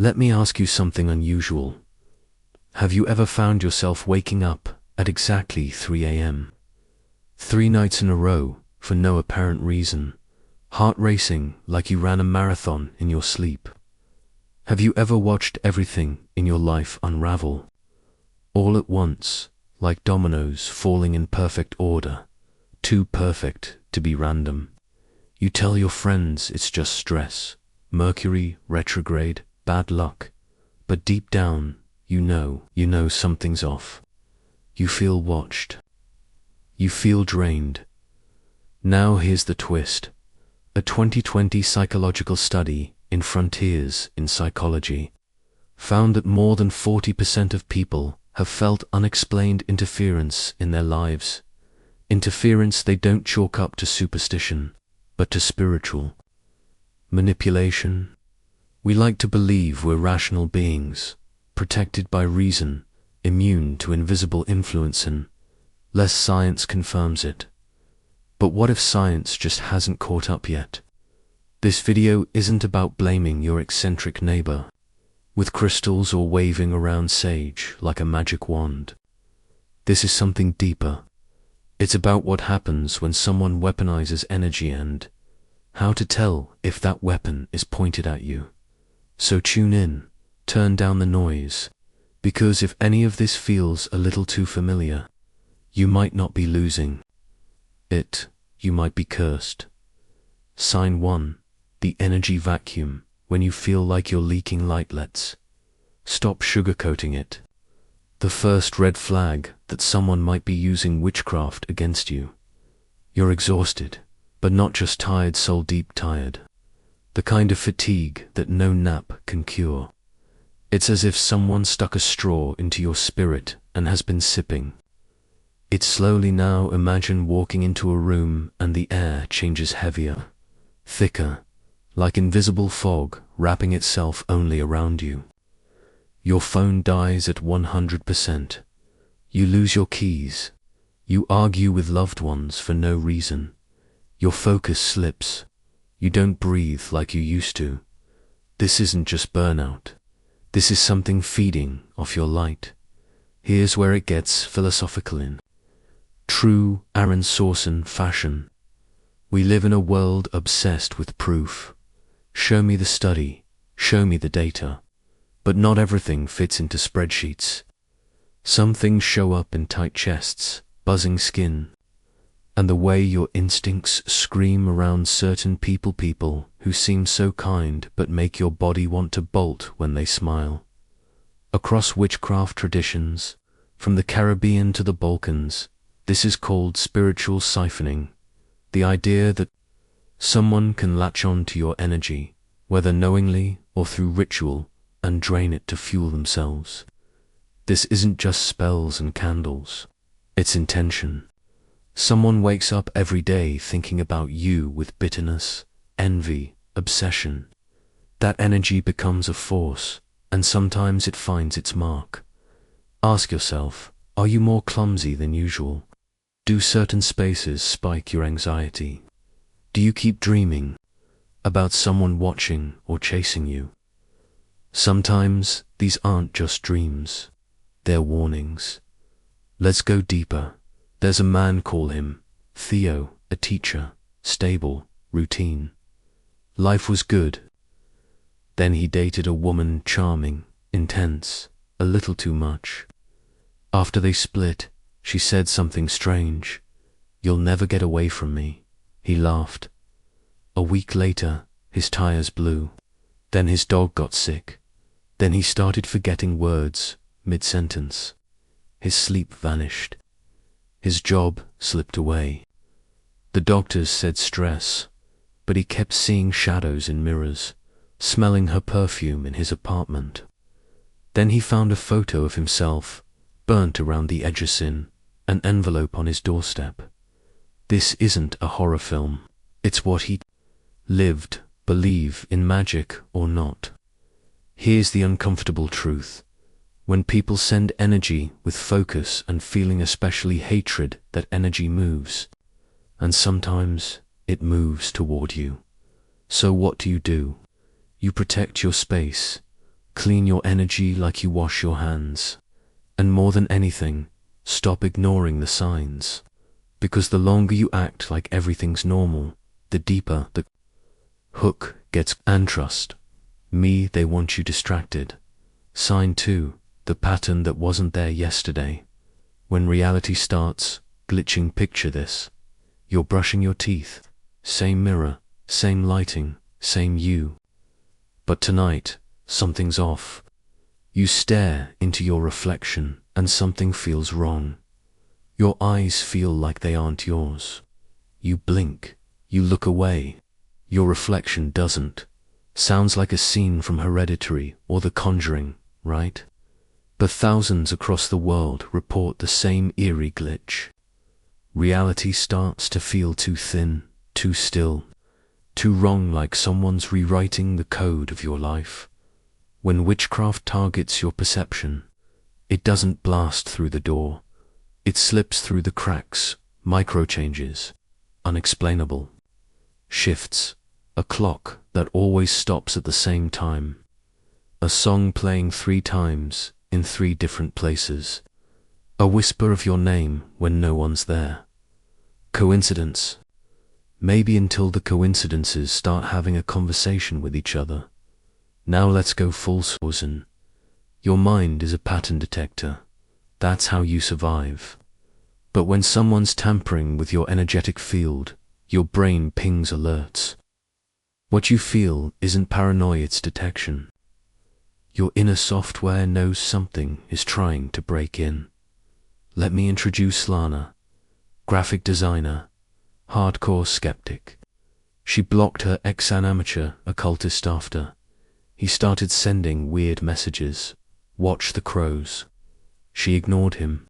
Let me ask you something unusual. Have you ever found yourself waking up at exactly 3 a.m.? 3 nights in a row, for no apparent reason, heart racing like you ran a marathon in your sleep? Have you ever watched everything in your life unravel? All at once, like dominoes falling in perfect order, too perfect to be random. You tell your friends it's just stress, Mercury retrograde, bad luck, but deep down, you know something's off. You feel watched. You feel drained. Now here's the twist. A 2020 psychological study in Frontiers in Psychology found that more than 40% of people have felt unexplained interference in their lives. Interference they don't chalk up to superstition, but to spiritual manipulation. We like to believe we're rational beings, protected by reason, immune to invisible influence, unless science confirms it. But what if science just hasn't caught up yet? This video isn't about blaming your eccentric neighbor with crystals or waving around sage like a magic wand. This is something deeper. It's about what happens when someone weaponizes energy and how to tell if that weapon is pointed at you. So tune in, turn down the noise, because if any of this feels a little too familiar, you might not be losing it, you might be cursed. Sign 1. The energy vacuum. When you feel like you're leaking light, let's stop sugarcoating it. The first red flag that someone might be using witchcraft against you. You're exhausted, but not just tired, soul deep tired. The kind of fatigue that no nap can cure. It's as if someone stuck a straw into your spirit and has been sipping it slowly. Now imagine walking into a room and the air changes heavier, thicker, like invisible fog wrapping itself only around you. Your phone dies at 100%. You lose your keys. You argue with loved ones for no reason. Your focus slips. You don't breathe like you used to. This isn't just burnout. This is something feeding off your light. Here's where it gets philosophical in true Aaron Sorson fashion. We live in a world obsessed with proof. Show me the study, show me the data. But not everything fits into spreadsheets. Some things show up in tight chests, buzzing skin, and the way your instincts scream around certain people who seem so kind but make your body want to bolt when they smile. Across witchcraft traditions, from the Caribbean to the Balkans, this is called spiritual siphoning, the idea that someone can latch on to your energy, whether knowingly or through ritual, and drain it to fuel themselves. This isn't just spells and candles, it's intention. Someone wakes up every day thinking about you with bitterness, envy, obsession. That energy becomes a force, and sometimes it finds its mark. Ask yourself, are you more clumsy than usual? Do certain spaces spike your anxiety? Do you keep dreaming about someone watching or chasing you? Sometimes these aren't just dreams, they're warnings. Let's go deeper. There's a man, call him Theo, a teacher, stable, routine. Life was good. Then he dated a woman, charming, intense, a little too much. After they split, she said something strange. "You'll never get away from me." He laughed. A week later, his tires blew. Then his dog got sick. Then he started forgetting words mid-sentence. His sleep vanished. His job slipped away. The doctors said stress, but he kept seeing shadows in mirrors, smelling her perfume in his apartment. Then he found a photo of himself, burnt around the edges in an envelope on his doorstep. This isn't a horror film. It's what he lived, believe in magic or not. Here's the uncomfortable truth. When people send energy with focus and feeling, especially hatred, that energy moves. And sometimes it moves toward you. So what do? You protect your space. Clean your energy like you wash your hands. And more than anything, stop ignoring the signs. Because the longer you act like everything's normal, the deeper the hook gets. And trust me, they want you distracted. Sign 2, the pattern that wasn't there yesterday. When reality starts glitching, picture this. You're brushing your teeth. Same mirror, same lighting, same you. But tonight, something's off. You stare into your reflection and something feels wrong. Your eyes feel like they aren't yours. You blink, you look away. Your reflection doesn't. Sounds like a scene from Hereditary or The Conjuring, right? But thousands across the world report the same eerie glitch. Reality starts to feel too thin, too still, too wrong, like someone's rewriting the code of your life. When witchcraft targets your perception, it doesn't blast through the door. It slips through the cracks, micro changes, unexplainable shifts, a clock that always stops at the same time, a song playing 3 times in 3 different places, a whisper of your name when no one's there. Coincidence? Maybe, until the coincidences start having a conversation with each other. Now let's go full Stoicism. Your mind is a pattern detector. That's how you survive. But when someone's tampering with your energetic field, your brain pings alerts. What you feel isn't paranoia, it's detection. Your inner software knows something is trying to break in. Let me introduce Lana, graphic designer, hardcore skeptic. She blocked her ex, an amateur occultist, after he started sending weird messages. Watch the crows. She ignored him.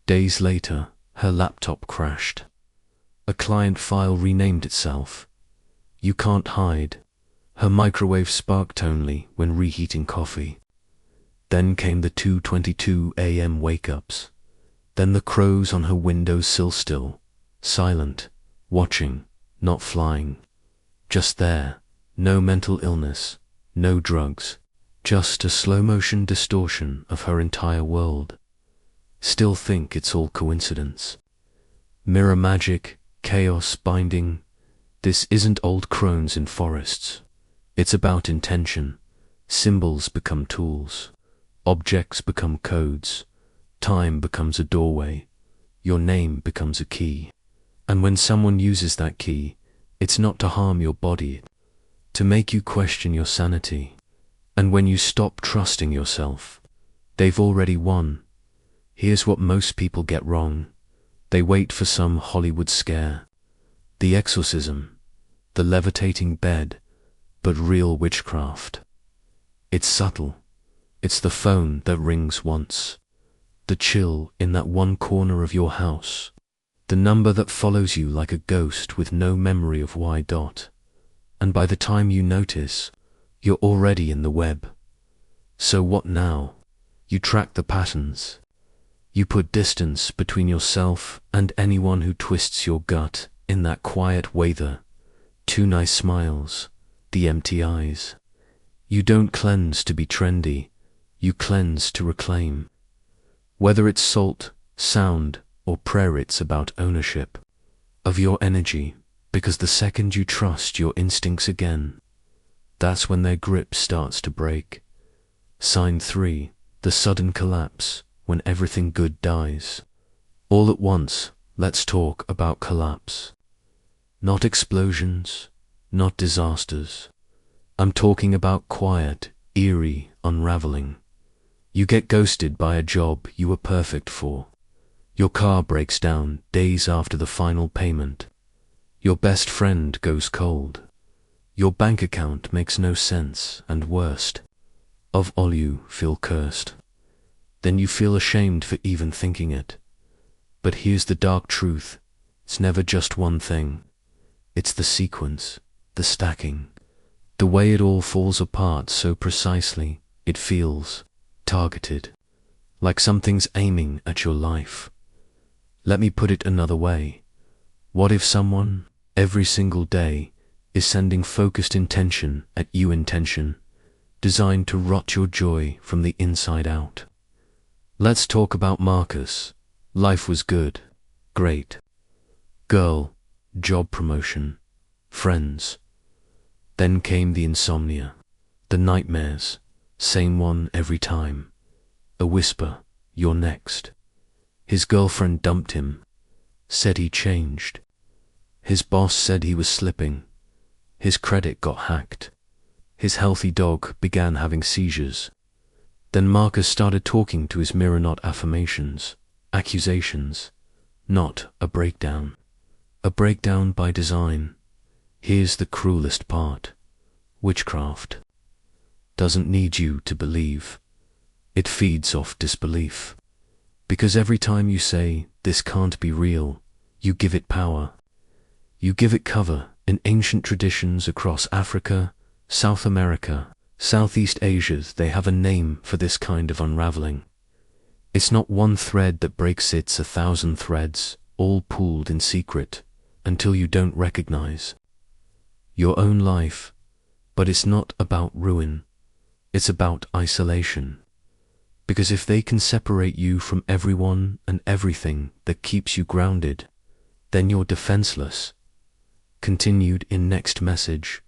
Days later, her laptop crashed. A client file renamed itself. You can't hide. Her microwave sparked only when reheating coffee. Then came the 2:22 a.m. wake-ups. Then the crows on her windowsill, still, silent, watching, not flying. Just there, no mental illness, no drugs, just a slow-motion distortion of her entire world. Still think it's all coincidence. Mirror magic, chaos binding. This isn't old crones in forests. It's about intention. Symbols become tools. Objects become codes. Time becomes a doorway. Your name becomes a key. And when someone uses that key, it's not to harm your body, to make you question your sanity. And when you stop trusting yourself, they've already won. Here's what most people get wrong. They wait for some Hollywood scare, the exorcism, the levitating bed, but real witchcraft. It's subtle. It's the phone that rings once, the chill in that one corner of your house, the number that follows you like a ghost with no memory of why. And by the time you notice, you're already in the web. So what now? You track the patterns. You put distance between yourself and anyone who twists your gut in that quiet weather. 2 nice smiles, the empty eyes. You don't cleanse to be trendy, you cleanse to reclaim. Whether it's salt, sound, or prayer, it's about ownership of your energy, because the second you trust your instincts again, that's when their grip starts to break. Sign 3, the sudden collapse, when everything good dies. All at once, let's talk about collapse. Not explosions, not disasters. I'm talking about quiet, eerie unraveling. You get ghosted by a job you were perfect for. Your car breaks down days after the final payment. Your best friend goes cold. Your bank account makes no sense, and worst of all, you feel cursed. Then you feel ashamed for even thinking it. But here's the dark truth. It's never just one thing. It's the sequence, the stacking, the way it all falls apart so precisely, it feels targeted, like something's aiming at your life. Let me put it another way. What if someone, every single day, is sending focused intention at you, intention designed to rot your joy from the inside out. Let's talk about Marcus. Life was good, great. Girl, job promotion, friends. Then came the insomnia, the nightmares, same one every time. A whisper, you're next. His girlfriend dumped him, said he changed. His boss said he was slipping. His credit got hacked. His healthy dog began having seizures. Then Marcus started talking to his mirror, not affirmations, accusations, not a breakdown. A breakdown by design. Here's the cruelest part. Witchcraft doesn't need you to believe. It feeds off disbelief. Because every time you say, this can't be real, you give it power. You give it cover. In ancient traditions across Africa, South America, Southeast Asia, they have a name for this kind of unraveling. It's not one thread that breaks, it's 1,000 threads, all pulled in secret, until you don't recognize your own life. But it's not about ruin, it's about isolation. Because if they can separate you from everyone and everything that keeps you grounded, then you're defenseless. Continued in next message.